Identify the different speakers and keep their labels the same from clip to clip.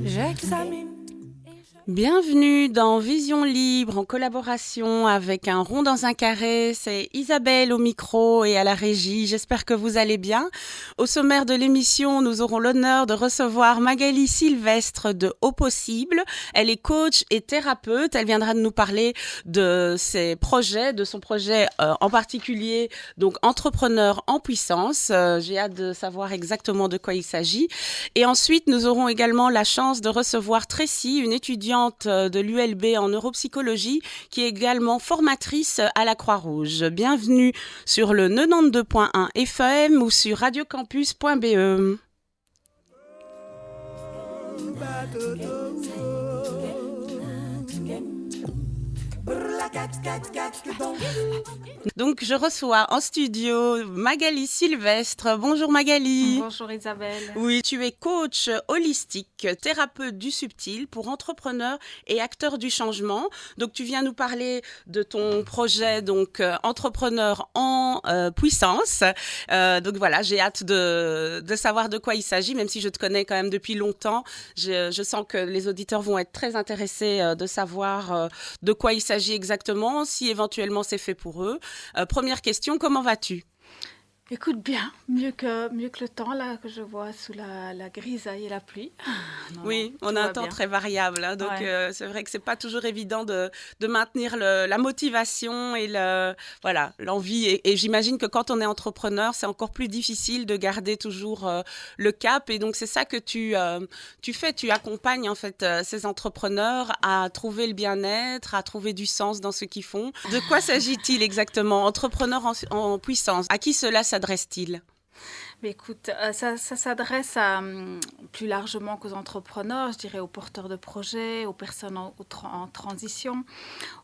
Speaker 1: J'examine.
Speaker 2: Bienvenue dans Vision Libre en collaboration avec Un rond dans un carré. C'est Isabelle au micro et à la régie. J'espère que vous allez bien. Au sommaire de l'émission, nous aurons l'honneur de recevoir Magali Sylvestre de Au Possible. Elle est coach et thérapeute. Elle viendra de nous parler de ses projets, de son projet en particulier, donc Entrepreneur en puissance. J'ai hâte de savoir exactement de quoi il s'agit. Et ensuite, nous aurons également la chance de recevoir Tracy, une étudiante de l'ULB en neuropsychologie, qui est également formatrice à la Croix-Rouge. Bienvenue sur le 92.1 FM ou sur radiocampus.be. Donc, je reçois en studio Magali Sylvestre. Bonjour Magali.
Speaker 1: Bonjour Isabelle.
Speaker 2: Oui, tu es coach holistique, thérapeute du subtil pour entrepreneurs et acteurs du changement. Donc, tu viens nous parler de ton projet, donc Entrepreneur en puissance. Donc voilà, j'ai hâte de savoir de quoi il s'agit, même si je te connais quand même depuis longtemps. Je sens que les auditeurs vont être très intéressés de savoir de quoi il s'agit exactement, si éventuellement c'est fait pour eux. Première question, comment vas-tu ?
Speaker 1: Écoute bien, mieux que le temps là que je vois sous la grisaille et la pluie.
Speaker 2: Oui, on a un temps très variable, hein, donc
Speaker 1: ouais.
Speaker 2: c'est vrai que c'est pas toujours évident de maintenir la motivation et l'envie. Et j'imagine que quand on est entrepreneur, c'est encore plus difficile de garder toujours le cap. Et donc c'est ça que tu fais, tu accompagnes en fait ces entrepreneurs à trouver le bien-être, à trouver du sens dans ce qu'ils font. De quoi s'agit-il exactement ? Entrepreneur en puissance, à qui cela s'adresse-t-il ?
Speaker 1: Mais écoute, ça s'adresse à, plus largement qu'aux entrepreneurs, je dirais aux porteurs de projets, aux personnes en transition,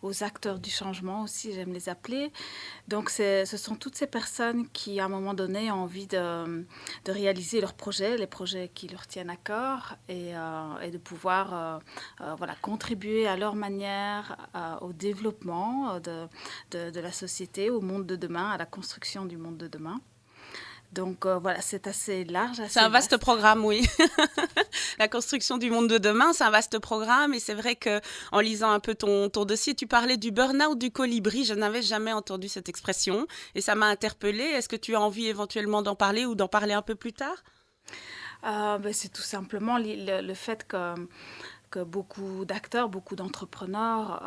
Speaker 1: aux acteurs du changement aussi, j'aime les appeler. Donc, ce sont toutes ces personnes qui, à un moment donné, ont envie de réaliser leurs projets, les projets qui leur tiennent à cœur, et de pouvoir contribuer à leur manière au développement de la société, au monde de demain, à la construction du monde de demain. Donc c'est assez large.
Speaker 2: C'est un vaste programme, oui. La construction du monde de demain, c'est un vaste programme. Et c'est vrai qu'en lisant un peu ton dossier, tu parlais du burn-out du colibri. Je n'avais jamais entendu cette expression et ça m'a interpellée. Est-ce que tu as envie éventuellement d'en parler ou d'en parler un peu plus tard ?
Speaker 1: C'est tout simplement le fait que beaucoup d'acteurs, beaucoup d'entrepreneurs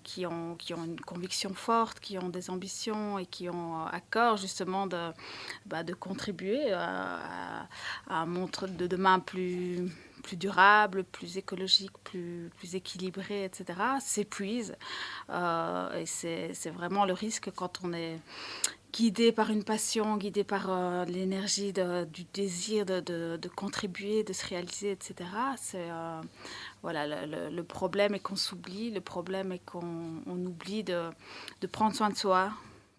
Speaker 1: qui ont une conviction forte, qui ont des ambitions et qui ont à cœur justement de contribuer à un monde de demain plus durable, plus écologique, plus équilibré, etc., s'épuisent. Et c'est vraiment le risque quand on est guidé par une passion, guidé par l'énergie du désir de contribuer, de se réaliser, etc. Le problème est qu'on s'oublie, le problème est qu'on oublie de prendre soin de soi,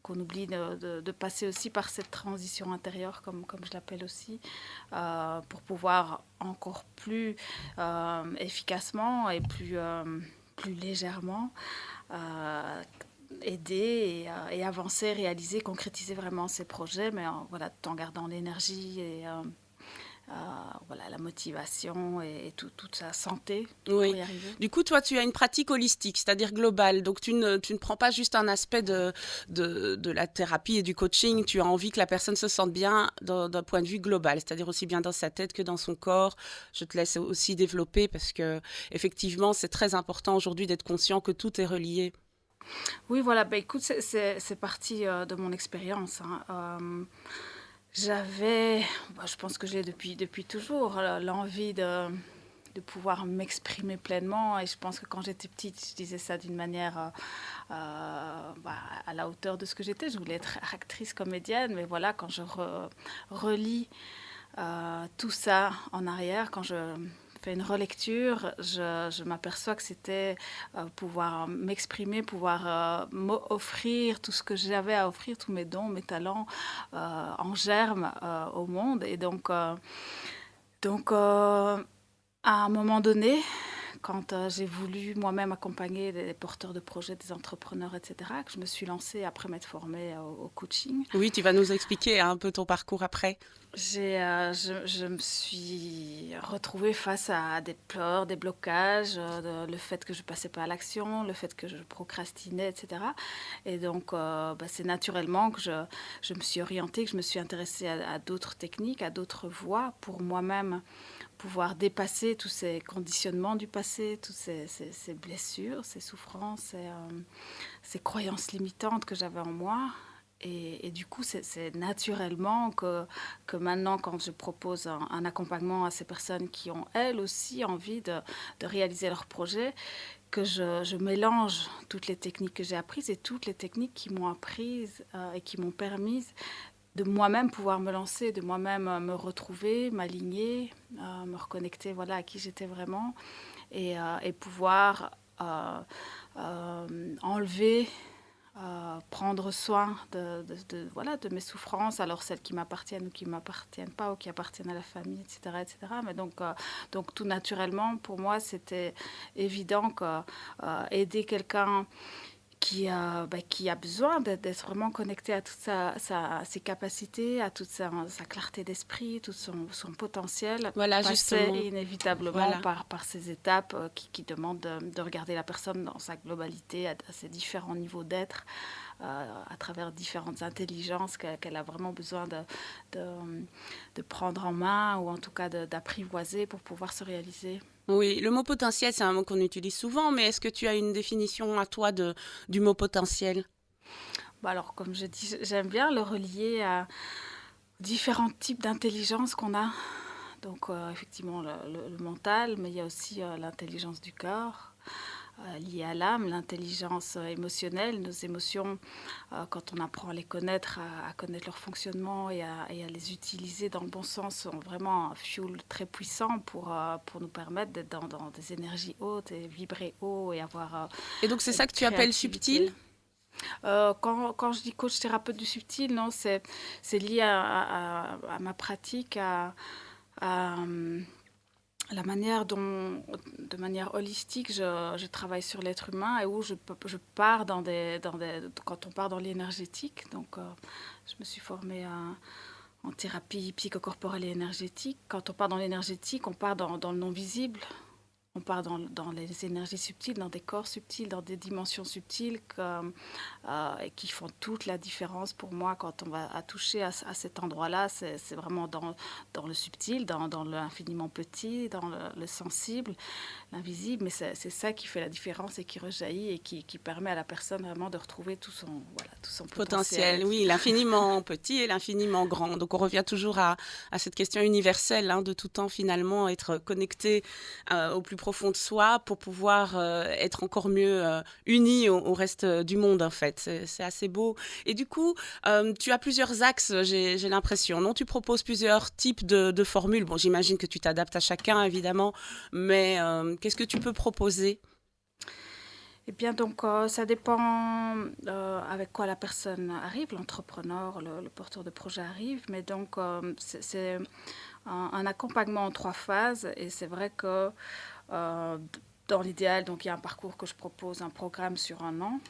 Speaker 1: qu'on oublie de passer aussi par cette transition intérieure, comme je l'appelle aussi, pour pouvoir encore plus efficacement et plus légèrement aider et avancer, réaliser, concrétiser vraiment ces projets, mais tout en gardant l'énergie et la motivation et toute sa santé pour y arriver.
Speaker 2: Du coup, toi, tu as une pratique holistique, c'est-à-dire globale. Donc, tu ne prends pas juste un aspect de la thérapie et du coaching. Tu as envie que la personne se sente bien d'un point de vue global, c'est-à-dire aussi bien dans sa tête que dans son corps. Je te laisse aussi développer parce que, effectivement, c'est très important aujourd'hui d'être conscient que tout est relié.
Speaker 1: Oui, voilà. Écoute, c'est parti de mon expérience. J'avais, je pense que j'ai depuis toujours, l'envie de pouvoir m'exprimer pleinement. Et je pense que quand j'étais petite, je disais ça d'une manière à la hauteur de ce que j'étais. Je voulais être actrice, comédienne. Mais voilà, quand je relis tout ça en arrière, quand je fais une relecture, je m'aperçois que c'était pouvoir m'exprimer, pouvoir m'offrir tout ce que j'avais à offrir, tous mes dons, mes talents en germe au monde. Et donc à un moment donné, quand j'ai voulu moi-même accompagner des porteurs de projets, des entrepreneurs, etc., que je me suis lancée après m'être formée au coaching.
Speaker 2: Oui, tu vas nous expliquer un peu ton parcours après.
Speaker 1: Je me suis retrouvée face à des peurs, des blocages, le fait que je passais pas à l'action, le fait que je procrastinais, etc. Et donc, c'est naturellement que je me suis orientée, que je me suis intéressée à d'autres techniques, à d'autres voies pour moi-même pouvoir dépasser tous ces conditionnements du passé, toutes ces blessures, ces souffrances, ces croyances limitantes que j'avais en moi. Et du coup, c'est naturellement que maintenant, quand je propose un accompagnement à ces personnes qui ont, elles aussi, envie de réaliser leur projet, que je mélange toutes les techniques que j'ai apprises et toutes les techniques qui m'ont apprises et qui m'ont permis de moi-même pouvoir me lancer, de moi-même me retrouver, m'aligner, me reconnecter voilà, à qui j'étais vraiment et pouvoir enlever prendre soin voilà, de mes souffrances, alors celles qui m'appartiennent ou qui ne m'appartiennent pas, ou qui appartiennent à la famille, etc. etc. Mais donc tout naturellement, pour moi, c'était évident que aider quelqu'un qui a besoin d'être vraiment connecté à toutes ses capacités, à toute sa clarté d'esprit, tout son potentiel,
Speaker 2: Voilà,
Speaker 1: passait
Speaker 2: justement.
Speaker 1: inévitablement
Speaker 2: Voilà.
Speaker 1: par ces étapes qui demandent de regarder la personne dans sa globalité, à ses différents niveaux d'être, à travers différentes intelligences qu'elle a vraiment besoin de prendre en main ou en tout cas d'apprivoiser pour pouvoir se réaliser.
Speaker 2: Oui, le mot potentiel, c'est un mot qu'on utilise souvent, mais est-ce que tu as une définition à toi du mot potentiel?
Speaker 1: Alors, comme je dis, j'aime bien le relier à différents types d'intelligence qu'on a. Donc, effectivement, le mental, mais il y a aussi l'intelligence du corps, liée à l'âme, l'intelligence émotionnelle, nos émotions, quand on apprend à les connaître, à connaître leur fonctionnement et à les utiliser dans le bon sens, sont vraiment un fuel très puissant pour nous permettre d'être dans des énergies hautes et vibrer haut et avoir
Speaker 2: Et donc, c'est ça
Speaker 1: une
Speaker 2: que tu appelles
Speaker 1: créativité.
Speaker 2: subtil?
Speaker 1: Quand je dis coach thérapeute du subtil, non, c'est lié à ma pratique, à, la manière dont, de manière holistique, je travaille sur l'être humain et où je pars quand on part dans l'énergétique. Donc, je me suis formée en thérapie psychocorporelle et énergétique. Quand on part dans l'énergétique, on part dans le non-visible. On part dans les énergies subtiles, dans des corps subtils, dans des dimensions subtiles qui font toute la différence pour moi quand on va toucher à cet endroit-là. C'est vraiment dans le subtil, dans l'infiniment petit, dans le sensible, l'invisible. Mais c'est ça qui fait la différence et qui rejaillit et qui permet à la personne vraiment de retrouver tout son potentiel.
Speaker 2: Potentiel, oui, l'infiniment petit et l'infiniment grand. Donc on revient toujours à cette question universelle, hein, de tout temps finalement, être connecté au plus profond de soi pour pouvoir être encore mieux unis au reste du monde en fait. C'est assez beau. Et du coup, tu as plusieurs axes, j'ai l'impression. Non, tu proposes plusieurs types de formules. Bon, j'imagine que tu t'adaptes à chacun évidemment, mais qu'est-ce que tu peux proposer?
Speaker 1: Eh bien, donc, ça dépend avec quoi la personne arrive, l'entrepreneur, le porteur de projet arrive. Mais donc, c'est un accompagnement en 3 phases. Et c'est vrai que euh, dans l'idéal, donc, il y a un parcours que je propose, un programme sur 1 an.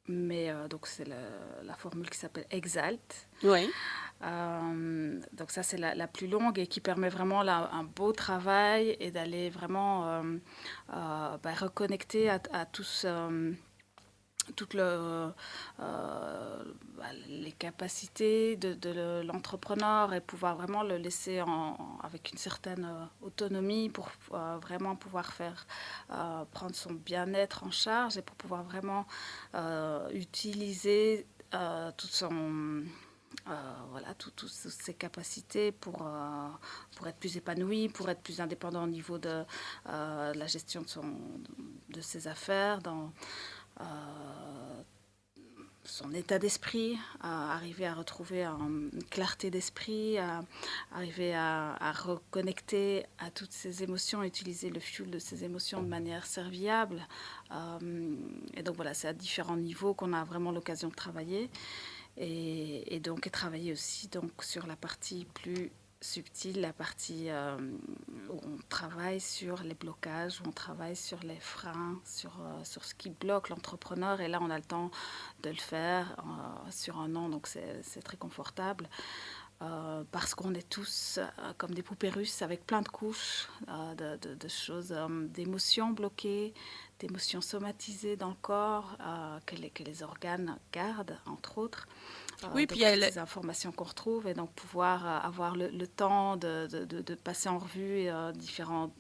Speaker 1: Mais donc, c'est la formule qui s'appelle Exalt.
Speaker 2: Oui.
Speaker 1: Donc ça, c'est la plus longue et qui permet vraiment un beau travail et d'aller vraiment reconnecter à toutes les capacités de l'entrepreneur et pouvoir vraiment le laisser avec une certaine autonomie pour vraiment pouvoir prendre son bien-être en charge et pour pouvoir vraiment utiliser toute son toutes ses capacités pour être plus épanoui, pour être plus indépendant au niveau de la gestion de ses affaires, dans son état d'esprit, arriver à retrouver une clarté d'esprit, arriver à reconnecter à toutes ses émotions, utiliser le fuel de ses émotions de manière serviable. Et donc voilà, c'est à différents niveaux qu'on a vraiment l'occasion de travailler. Et donc travailler aussi donc, sur la partie plus subtile, la partie où on travaille sur les blocages, où on travaille sur les freins, sur ce qui bloque l'entrepreneur. Et là, on a le temps de le faire sur un an, donc c'est très confortable. Parce qu'on est tous comme des poupées russes avec plein de couches de choses, d'émotions bloquées, d'émotions somatisées dans le corps que les organes gardent, entre autres.
Speaker 2: Oui,
Speaker 1: Donc
Speaker 2: puis
Speaker 1: toutes ces informations qu'on retrouve et donc pouvoir avoir le temps de passer en revue différents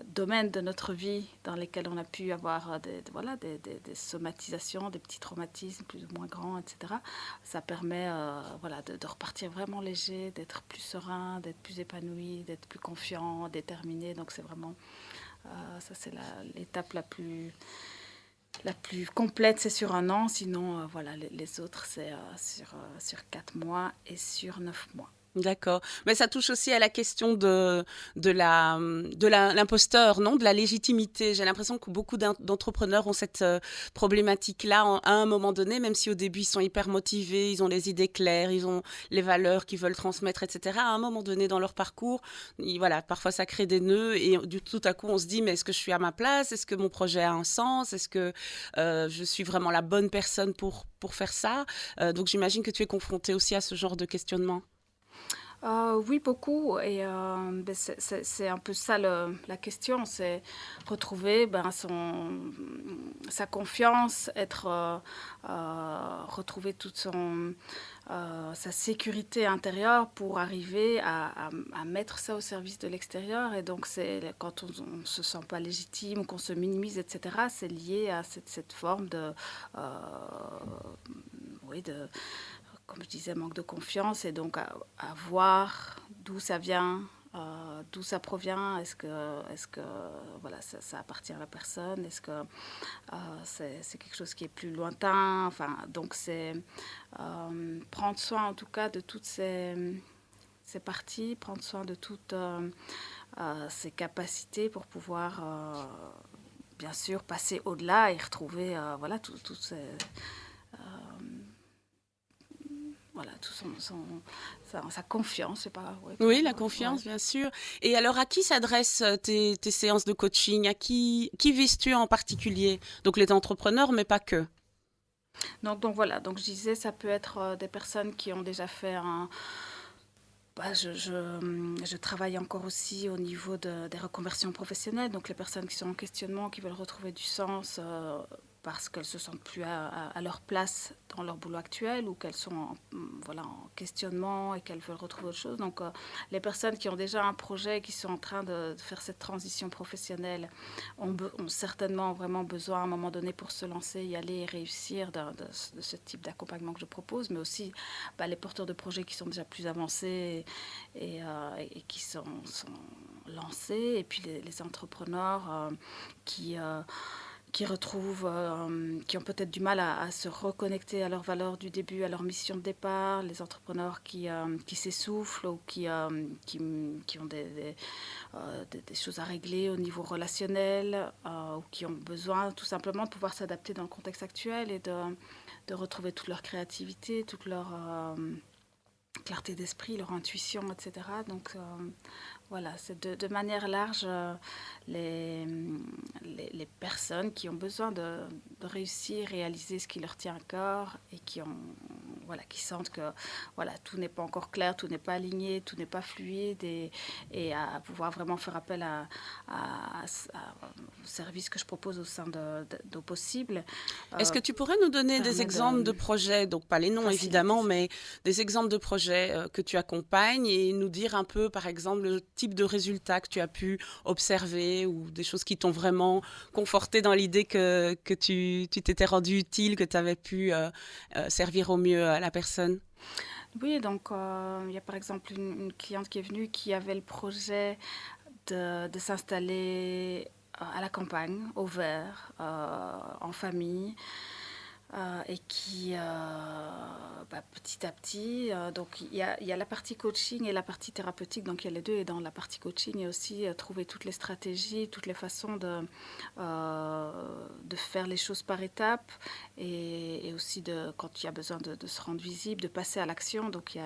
Speaker 1: domaines de notre vie dans lesquels on a pu avoir voilà, des somatisations, des petits traumatismes plus ou moins grands, etc. Ça permet voilà, de repartir vraiment léger, d'être plus serein, d'être plus épanoui, d'être plus confiant, déterminé. Donc c'est vraiment, ça c'est l'étape la plus complète, c'est sur un an. Sinon, voilà, les autres, c'est sur 4 mois et sur 9 mois.
Speaker 2: D'accord. Mais ça touche aussi à la question de l'imposteur, non? De la légitimité. J'ai l'impression que beaucoup d'entrepreneurs ont cette problématique-là à un moment donné, même si au début ils sont hyper motivés, ils ont les idées claires, ils ont les valeurs qu'ils veulent transmettre, etc. À un moment donné dans leur parcours, voilà, parfois ça crée des nœuds et tout à coup on se dit, mais est-ce que je suis à ma place? Est-ce que mon projet a un sens? Est-ce que je suis vraiment la bonne personne pour faire ça? Donc j'imagine que tu es confrontée aussi à ce genre de questionnement.
Speaker 1: Oui, beaucoup. Et ben, c'est un peu ça la question, c'est retrouver ben, sa confiance, retrouver toute sa sécurité intérieure pour arriver à mettre ça au service de l'extérieur. Et donc, quand on ne se sent pas légitime, qu'on se minimise, etc., c'est lié à cette forme oui, comme je disais, manque de confiance et donc à voir d'où ça vient, d'où ça provient. Est-ce que voilà, ça appartient à la personne? Est-ce que c'est quelque chose qui est plus lointain? Enfin, donc c'est prendre soin en tout cas de toutes ces parties, prendre soin de toutes ses capacités pour pouvoir bien sûr passer au-delà et retrouver voilà, toutes ces voilà, tout sa confiance, je sais pas. Ouais,
Speaker 2: Oui, la
Speaker 1: ouais.
Speaker 2: confiance, bien sûr. Et alors, à qui s'adressent tes séances de coaching? À qui vises-tu en particulier? Donc, les entrepreneurs, mais pas que.
Speaker 1: Donc voilà, donc je disais, ça peut être des personnes qui ont déjà fait un... Bah, je travaille encore aussi au niveau des reconversions professionnelles, donc les personnes qui sont en questionnement, qui veulent retrouver du sens parce qu'elles se sentent plus à leur place dans leur boulot actuel ou qu'elles sont voilà, en questionnement et qu'elles veulent retrouver autre chose. Donc les personnes qui ont déjà un projet, qui sont en train de faire cette transition professionnelle, ont certainement vraiment besoin à un moment donné pour se lancer, y aller et réussir de ce type d'accompagnement que je propose, mais aussi bah, les porteurs de projets qui sont déjà plus avancés et qui sont lancés, et puis les entrepreneurs qui retrouvent, qui ont peut-être du mal à se reconnecter à leurs valeurs du début, à leur mission de départ, les entrepreneurs qui s'essoufflent ou qui ont des choses à régler au niveau relationnel, ou qui ont besoin tout simplement de pouvoir s'adapter dans le contexte actuel et de retrouver toute leur créativité, toute leur clarté d'esprit, leur intuition, etc. Donc voilà, c'est de manière large les personnes qui ont besoin de réussir, réaliser ce qui leur tient à cœur et voilà, qui sentent que voilà, tout n'est pas encore clair, tout n'est pas aligné, tout n'est pas fluide et à pouvoir vraiment faire appel au service que je propose au sein d'Au Possible.
Speaker 2: Est-ce que tu pourrais nous donner des exemples de projets, donc pas les noms évidemment, mais des exemples de projets que tu accompagnes et nous dire un peu, par exemple, le type de résultats que tu as pu observer ou des choses qui t'ont vraiment conforté dans l'idée que tu t'étais rendu utile, que tu avais pu servir au mieux à la personne?
Speaker 1: Oui, donc il y a par exemple une cliente qui est venue qui avait le projet de s'installer à la campagne, au vert, en famille. et qui, petit à petit, donc il y a la partie coaching et la partie thérapeutique, donc il y a les deux. Et dans la partie coaching, il y a aussi trouver toutes les stratégies, toutes les façons de faire les choses par étapes et aussi quand il y a besoin de se rendre visible, de passer à l'action. Donc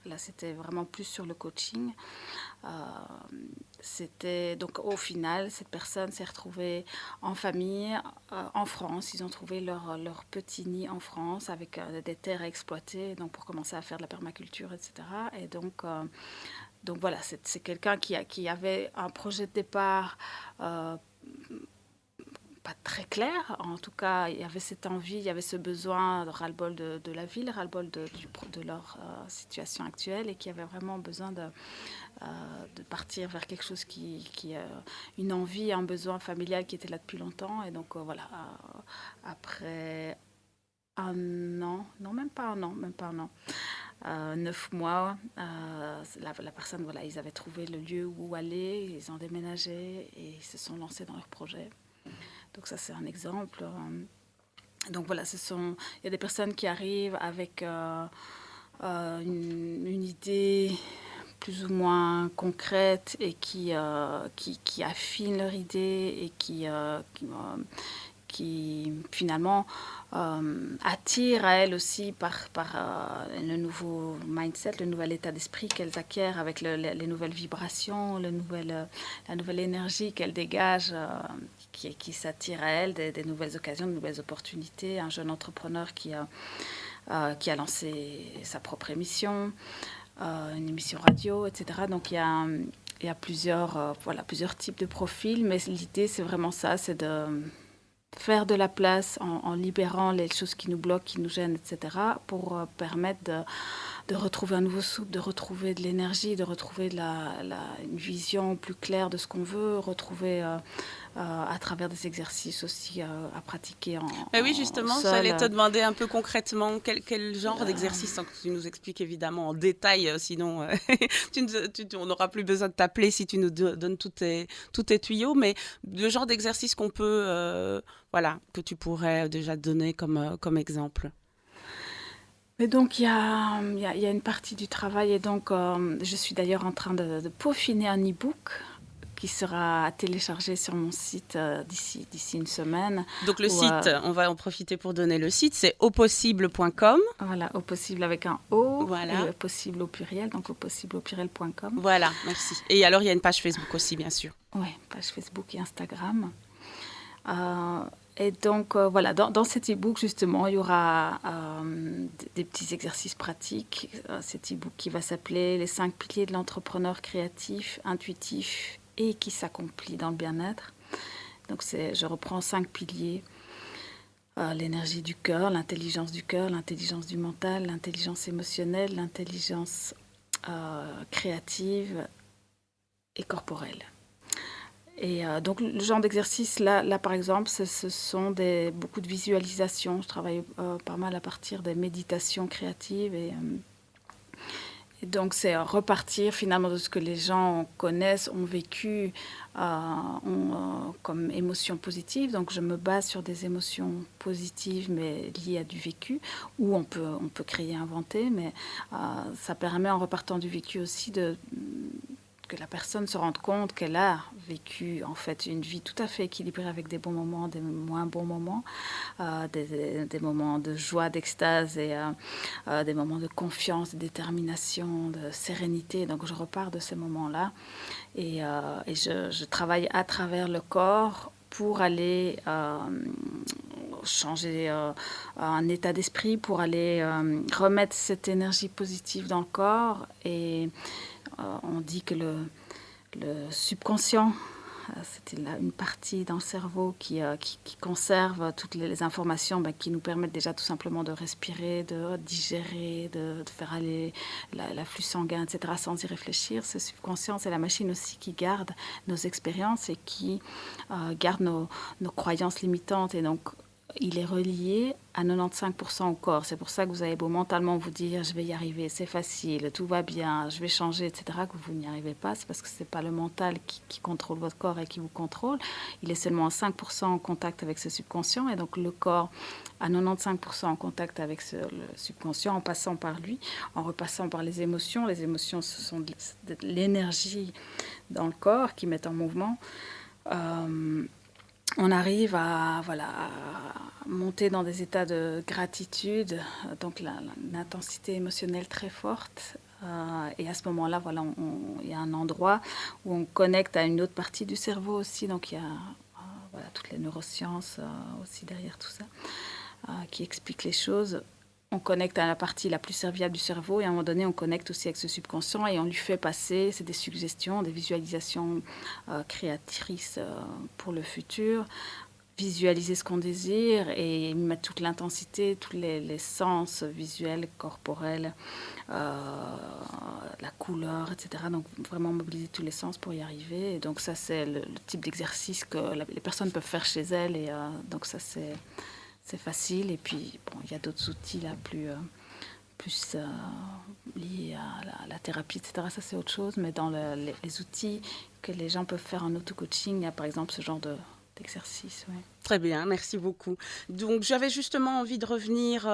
Speaker 1: là, c'était vraiment plus sur le coaching. Euh, donc au final, cette personne s'est retrouvée en famille, en France. Ils ont trouvé leur petit nid en France avec des terres à exploiter, donc pour commencer à faire de la permaculture, etc. Et donc voilà, c'est quelqu'un qui avait un projet de départ pas très clair. En tout cas, il y avait cette envie, il y avait ce besoin, ras-le-bol de la ville, ras-le-bol de leur situation actuelle, et qui avait vraiment besoin de partir vers quelque chose qui une envie, un besoin familial qui était là depuis longtemps. Et donc voilà, après un an, non, même pas un an, 9 mois, la personne, voilà, ils avaient trouvé le lieu où aller, ils ont déménagé et ils se sont lancés dans leur projet. Donc ça, c'est un exemple. Donc voilà, il y a des personnes qui arrivent avec une idée plus ou moins concrètes et qui affinent leur idée et qui finalement attirent à elles aussi par le nouveau mindset, le nouvel état d'esprit qu'elles acquièrent avec les nouvelles vibrations, la nouvelle énergie qu'elles dégagent, qui s'attire à elles, des nouvelles occasions, de nouvelles opportunités. Un jeune entrepreneur qui a lancé sa propre émission, une émission radio, etc. Donc il y a plusieurs types de profils, mais l'idée c'est vraiment ça, c'est de faire de la place en libérant les choses qui nous bloquent, qui nous gênent, etc., pour permettre de retrouver un nouveau souffle, de retrouver de l'énergie, de retrouver une vision plus claire de ce qu'on veut, retrouver à travers des exercices aussi à pratiquer
Speaker 2: oui, justement,
Speaker 1: seul.
Speaker 2: J'allais te demander un peu concrètement quel genre d'exercice, sans que tu nous expliques évidemment en détail, sinon on n'aura plus besoin de t'appeler si tu nous donnes tous tes tuyaux, mais le genre d'exercice qu'on peut, que tu pourrais déjà donner comme exemple.
Speaker 1: Mais donc, il y a une partie du travail, et donc je suis d'ailleurs en train de peaufiner un e-book qui sera téléchargé sur mon site d'ici une semaine.
Speaker 2: Donc le site, on va en profiter pour donner le site, c'est aupossible.com.
Speaker 1: Voilà, au possible avec un O,
Speaker 2: voilà.
Speaker 1: Et possible au pluriel, donc aupossible.com.
Speaker 2: Voilà, merci. Et alors, il y a une page Facebook aussi, bien sûr.
Speaker 1: Oui, page Facebook et Instagram. Et donc, voilà, dans cet e-book, justement, il y aura des petits exercices pratiques. Cet e-book qui va s'appeler « Les 5 piliers de l'entrepreneur créatif, intuitif et qui s'accomplit dans le bien-être ». Donc, je reprends 5 piliers. L'énergie du cœur, l'intelligence du mental, l'intelligence émotionnelle, l'intelligence créative et corporelle. Et donc, le genre d'exercice, là par exemple, ce sont beaucoup de visualisations. Je travaille pas mal à partir des méditations créatives. Et donc, c'est repartir finalement de ce que les gens connaissent, ont vécu comme émotions positives. Donc, je me base sur des émotions positives, mais liées à du vécu, ou on peut créer, inventer. Mais ça permet, en repartant du vécu aussi, que la personne se rende compte qu'elle a vécu en fait une vie tout à fait équilibrée avec des bons moments, des moins bons moments, des moments de joie, d'extase et des moments de confiance, de détermination, de sérénité. Donc je repars de ces moments-là et je travaille à travers le corps pour aller changer un état d'esprit, pour aller remettre cette énergie positive dans le corps. Et on dit que le subconscient, c'était une partie dans le cerveau qui conserve toutes les informations qui nous permettent déjà tout simplement de respirer, de digérer, de faire aller l'afflux sanguin, etc., sans y réfléchir. Ce subconscient, c'est la machine aussi qui garde nos expériences et qui garde nos croyances limitantes. Et donc, il est relié à 95% au corps. C'est pour ça que vous avez beau mentalement vous dire je vais y arriver, c'est facile, tout va bien, je vais changer, etc., que vous n'y arrivez pas. C'est parce que ce n'est pas le mental qui contrôle votre corps et qui vous contrôle. Il est seulement à 5% en contact avec ce subconscient. Et donc le corps à 95% en contact avec le subconscient en passant par lui, en repassant par les émotions. Les émotions, ce sont de l'énergie dans le corps qui met en mouvement. On arrive à monter dans des états de gratitude, donc l'intensité émotionnelle très forte. Et à ce moment-là, il y a un endroit où on connecte à une autre partie du cerveau aussi. Donc il y a toutes les neurosciences aussi derrière tout ça qui expliquent les choses. On connecte à la partie la plus serviable du cerveau et à un moment donné, on connecte aussi avec ce subconscient et on lui fait passer, c'est des suggestions, des visualisations créatrices pour le futur, visualiser ce qu'on désire et mettre toute l'intensité, tous les sens visuels, corporels, la couleur, etc. Donc vraiment mobiliser tous les sens pour y arriver. Et donc ça, c'est le type d'exercice que les personnes peuvent faire chez elles et donc ça, c'est facile. Et puis, bon, il y a d'autres outils là, plus liés à la thérapie, etc. Ça, c'est autre chose. Mais dans les outils que les gens peuvent faire en auto-coaching, il y a par exemple ce genre d'exercice. Ouais.
Speaker 2: Très bien, merci beaucoup. Donc, j'avais justement envie de revenir...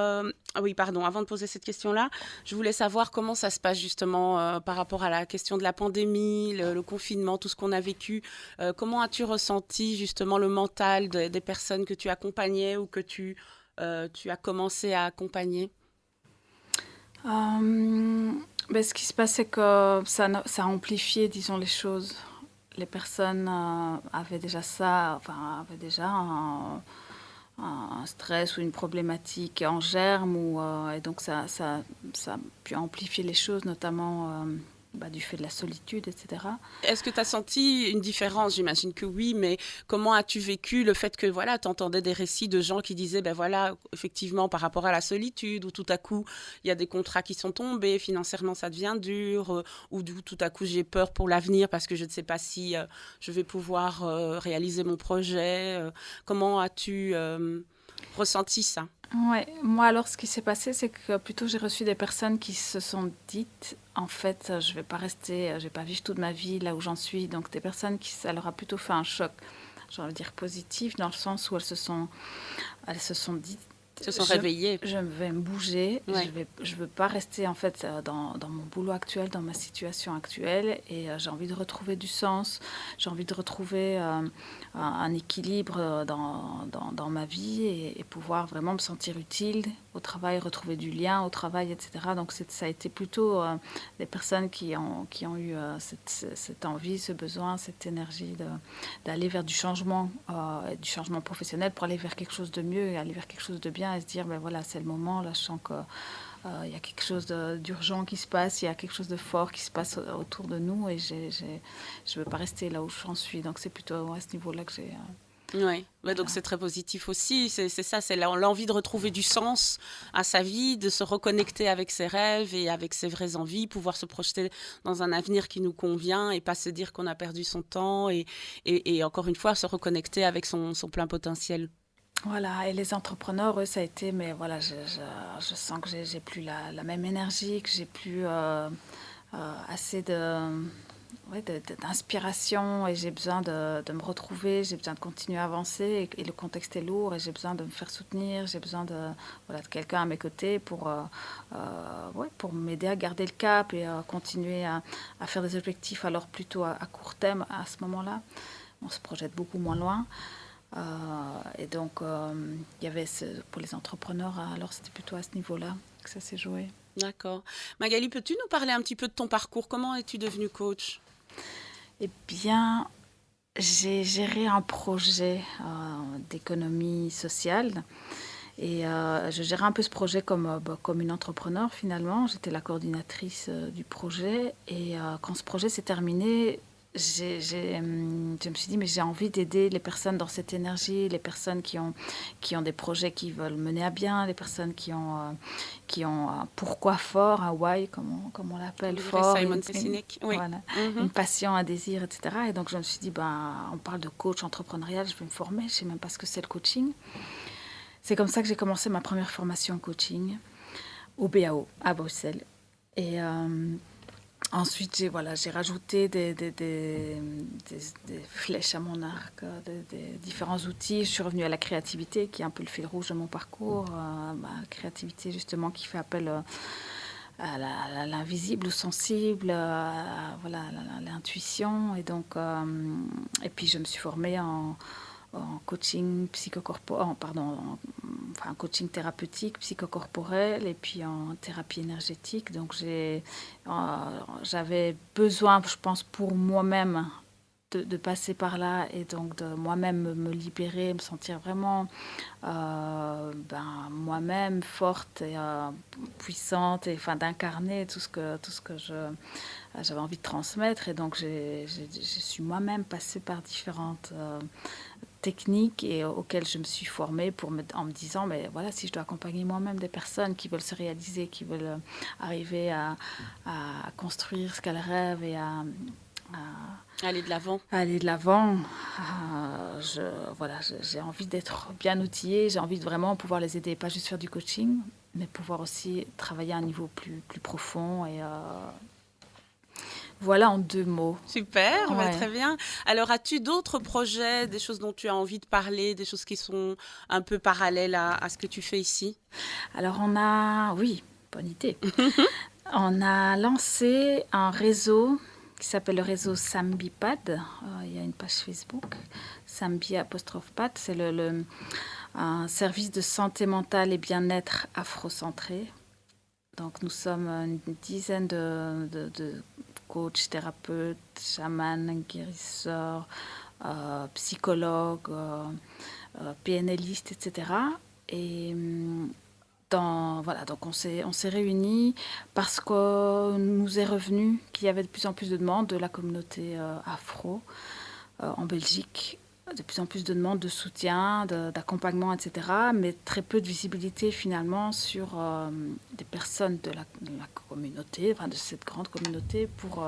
Speaker 2: oui, pardon, avant de poser cette question-là, je voulais savoir comment ça se passe justement par rapport à la question de la pandémie, le confinement, tout ce qu'on a vécu. Comment as-tu ressenti justement le mental des personnes que tu accompagnais ou que tu as commencé à accompagner?
Speaker 1: Ce qui se passe, c'est que ça a amplifié, disons, les choses. Les personnes avaient déjà avaient déjà un stress ou une problématique en germe, et donc ça a pu amplifier les choses, notamment du fait de la solitude, etc.
Speaker 2: Est-ce que tu as senti une différence? J'imagine que oui, mais comment as-tu vécu le fait que tu entendais des récits de gens qui disaient, effectivement, par rapport à la solitude, où tout à coup, il y a des contrats qui sont tombés, financièrement, ça devient dur, ou tout à coup, j'ai peur pour l'avenir parce que je ne sais pas si je vais pouvoir réaliser mon projet. Comment as-tu ressenti ça?
Speaker 1: Ouais, moi alors ce qui s'est passé, c'est que plutôt j'ai reçu des personnes qui se sont dites, en fait, je vais pas rester, je vais pas vivre toute ma vie là où j'en suis. Donc des personnes ça leur a plutôt fait un choc, j'ai envie de dire positif, dans le sens où elles se sont dites,
Speaker 2: Se sont réveillés.
Speaker 1: Je vais me bouger,
Speaker 2: Ouais.
Speaker 1: je veux pas rester en fait dans mon boulot actuel, dans ma situation actuelle, et j'ai envie de retrouver du sens, j'ai envie de retrouver un équilibre dans ma vie et pouvoir vraiment me sentir utile au travail, retrouver du lien au travail, etc. Donc ça a été plutôt des personnes qui ont eu cette envie, ce besoin, cette énergie d'aller vers du changement professionnel pour aller vers quelque chose de mieux, aller vers quelque chose de bien et se dire, c'est le moment, là je sens que il y a quelque chose d'urgent qui se passe, il y a quelque chose de fort qui se passe autour de nous et je ne veux pas rester là où j'en suis. Donc c'est plutôt à ce niveau-là que j'ai...
Speaker 2: Oui, donc c'est très positif aussi. C'est ça, c'est l'envie de retrouver du sens à sa vie, de se reconnecter avec ses rêves et avec ses vraies envies, pouvoir se projeter dans un avenir qui nous convient et pas se dire qu'on a perdu son temps et encore une fois, se reconnecter avec son plein potentiel.
Speaker 1: Voilà, et les entrepreneurs, eux, ça a été, mais voilà, je sens que j'ai plus la même énergie, que j'ai plus assez d'inspiration et j'ai besoin de me retrouver, j'ai besoin de continuer à avancer et le contexte est lourd et j'ai besoin de me faire soutenir, j'ai besoin de quelqu'un à mes côtés pour m'aider à garder le cap et continuer à faire des objectifs alors plutôt à court terme à ce moment-là. On se projette beaucoup moins loin. Et donc, il y avait pour les entrepreneurs, alors c'était plutôt à ce niveau-là que ça s'est joué.
Speaker 2: D'accord. Magali, peux-tu nous parler un petit peu de ton parcours? Comment es-tu devenue coach?
Speaker 1: Eh bien, j'ai géré un projet d'économie sociale et je gérais un peu ce projet comme une entrepreneur finalement. J'étais la coordinatrice du projet et quand ce projet s'est terminé, je me suis dit, mais j'ai envie d'aider les personnes dans cette énergie, les personnes qui ont des projets qu'ils veulent mener à bien, les personnes qui ont un pourquoi fort, un why, comme on l'appelle, fort.
Speaker 2: Simon Sinek, oui.
Speaker 1: Voilà, une passion, un désir, etc. Et donc, je me suis dit, on parle de coach entrepreneurial, je vais me former, je ne sais même pas ce que c'est le coaching. c'est comme ça que j'ai commencé ma première formation en coaching au BAO à Bruxelles. Et ensuite, j'ai rajouté des flèches à mon arc, des différents outils. Je suis revenue à la créativité, qui est un peu le fil rouge de mon parcours. Ma créativité, justement, qui fait appel à l'invisible ou sensible, à l'intuition. Et donc, et puis, je me suis formée en coaching en coaching thérapeutique, psychocorporel et puis en thérapie énergétique. Donc j'avais besoin, je pense, pour moi-même de passer par là et donc de moi-même me libérer, me sentir vraiment moi-même forte et puissante, et enfin d'incarner tout ce que j'avais envie de transmettre. Et donc je suis moi-même passée par différentes techniques et auxquelles je me suis formée en me disant, mais voilà, si je dois accompagner moi-même des personnes qui veulent se réaliser, qui veulent arriver à construire ce qu'elles rêvent et à
Speaker 2: aller de l'avant.
Speaker 1: Aller de l'avant. J'ai envie d'être bien outillée, j'ai envie de vraiment pouvoir les aider, pas juste faire du coaching, mais pouvoir aussi travailler à un niveau plus profond. Et voilà en 2 mots.
Speaker 2: Super, ouais. Très bien. Alors, as-tu d'autres projets, des choses dont tu as envie de parler, des choses qui sont un peu parallèles à ce que tu fais ici?
Speaker 1: Alors, oui, bonne idée. On a lancé un réseau qui s'appelle le réseau Sambipad. Il y a une page Facebook, Sambi_Pad. C'est un service de santé mentale et bien-être afrocentré. Donc nous sommes une dizaine de coachs, thérapeutes, chamans, guérisseurs, psychologues, PNListes, etc. Et donc on s'est réunis parce que nous est revenu qu'il y avait de plus en plus de demandes de la communauté afro en Belgique, de plus en plus de demandes de soutien, d'accompagnement, etc. Mais très peu de visibilité finalement sur des personnes de la communauté, enfin de cette grande communauté, pour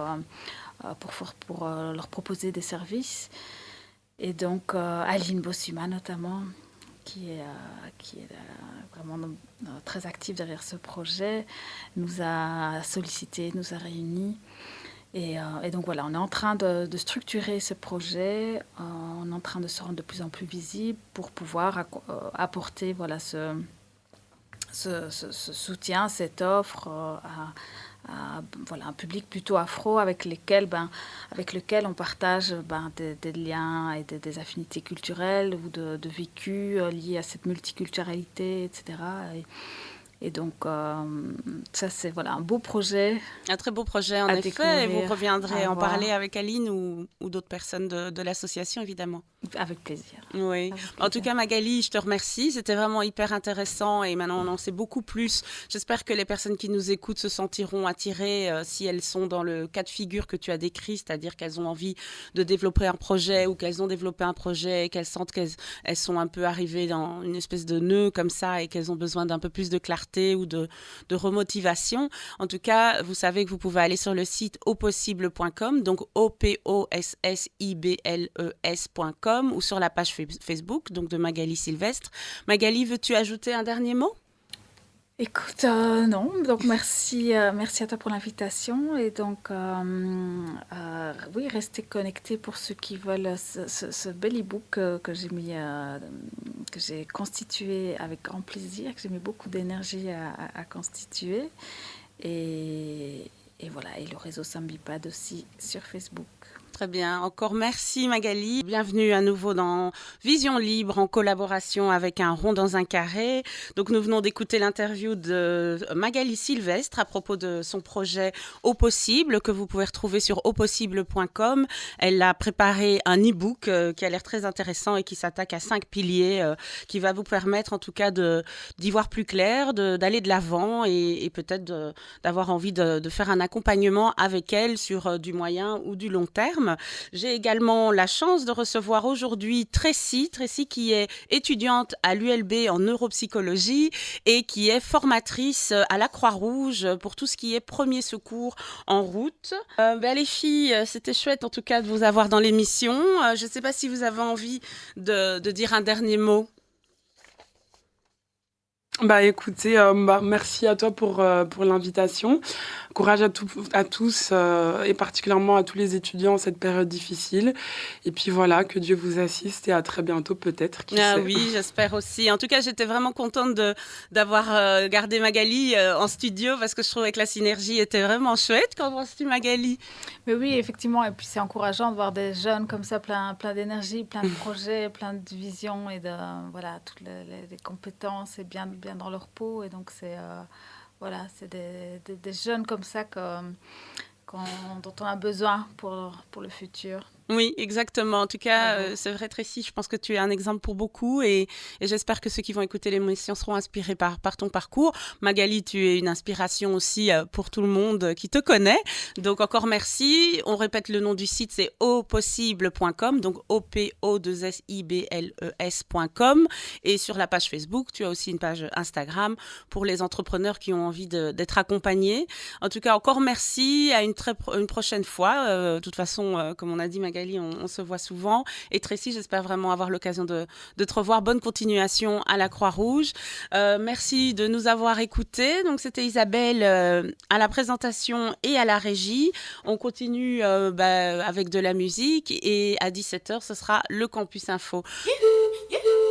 Speaker 1: leur proposer des services. Et donc Aline Bossuma notamment, qui est vraiment très active derrière ce projet, nous a sollicité, nous a réunis. Et donc voilà, on est en train de structurer ce projet, on est en train de se rendre de plus en plus visible pour pouvoir apporter ce soutien, cette offre à un public plutôt afro avec lequel on partage des liens et des affinités culturelles ou de vécus liés à cette multiculturalité, etc. Et donc, ça, c'est un beau projet.
Speaker 2: Un très beau projet, en effet. Et vous reviendrez en parler avec Aline ou d'autres personnes de l'association, évidemment.
Speaker 1: Avec plaisir.
Speaker 2: Oui. Avec plaisir. En tout cas, Magali, je te remercie. C'était vraiment hyper intéressant et maintenant, on en sait beaucoup plus. J'espère que les personnes qui nous écoutent se sentiront attirées si elles sont dans le cas de figure que tu as décrit, c'est-à-dire qu'elles ont envie de développer un projet ou qu'elles ont développé un projet et qu'elles sentent qu'elles sont un peu arrivées dans une espèce de nœud comme ça et qu'elles ont besoin d'un peu plus de clarté ou de remotivation. En tout cas, vous savez que vous pouvez aller sur le site opossible.com, donc opossibles.com, ou sur la page Facebook donc de Magali Sylvestre. Magali, veux-tu ajouter un dernier mot?
Speaker 1: Écoute, non. Donc merci à toi pour l'invitation. Et donc, oui, restez connectés pour ceux qui veulent ce bel e-book que j'ai constitué avec grand plaisir, que j'ai mis beaucoup d'énergie à constituer. Et voilà, et le réseau Sambipad aussi sur Facebook.
Speaker 2: Très bien. Encore merci Magali. Bienvenue à nouveau dans Vision Libre en collaboration avec Un rond dans un carré. Donc nous venons d'écouter l'interview de Magali Sylvestre à propos de son projet Au Possible que vous pouvez retrouver sur opossible.com. Elle a préparé un e-book qui a l'air très intéressant et qui s'attaque à 5 piliers qui va vous permettre en tout cas d'y voir plus clair, d'aller de l'avant et peut-être d'avoir envie de faire un accompagnement avec elle sur du moyen ou du long terme. J'ai également la chance de recevoir aujourd'hui Tracy qui est étudiante à l'ULB en neuropsychologie et qui est formatrice à la Croix-Rouge pour tout ce qui est premier secours en route. Les filles, c'était chouette en tout cas de vous avoir dans l'émission. Je ne sais pas si vous avez envie de dire un dernier mot.
Speaker 3: Bah écoutez, merci à toi pour l'invitation. Courage à tous et particulièrement à tous les étudiants en cette période difficile. Et puis voilà, que Dieu vous assiste et à très bientôt peut-être, qui
Speaker 2: Ah
Speaker 3: sait.
Speaker 2: oui, j'espère aussi. En tout cas, j'étais vraiment contente d'avoir gardé Magali en studio parce que je trouvais que la synergie était vraiment chouette. Qu'en penses-tu, Magali?
Speaker 1: Mais oui, effectivement, et puis c'est encourageant de voir des jeunes comme ça, plein d'énergie, plein de projets, plein de visions et de voilà toutes les compétences et bien dans leur peau. Et donc voilà, c'est des jeunes comme ça dont on a besoin pour le futur.
Speaker 2: Oui, exactement. En tout cas, c'est vrai, Tracy, je pense que tu es un exemple pour beaucoup et j'espère que ceux qui vont écouter l'émission seront inspirés par ton parcours. Magali, tu es une inspiration aussi pour tout le monde qui te connaît. Donc, encore merci. On répète le nom du site, c'est opossible.com, donc OPO2SIBLES.com. Et sur la page Facebook, tu as aussi une page Instagram pour les entrepreneurs qui ont envie d'être accompagnés. En tout cas, encore merci. À une prochaine fois. De toute façon, comme on a dit, Magali, on se voit souvent. Et Tracy, j'espère vraiment avoir l'occasion de te revoir. Bonne continuation à la Croix-Rouge. Merci de nous avoir écoutés. Donc, c'était Isabelle à la présentation et à la régie. On continue avec de la musique et à 17h, ce sera le Campus Info. Youhou, youhou.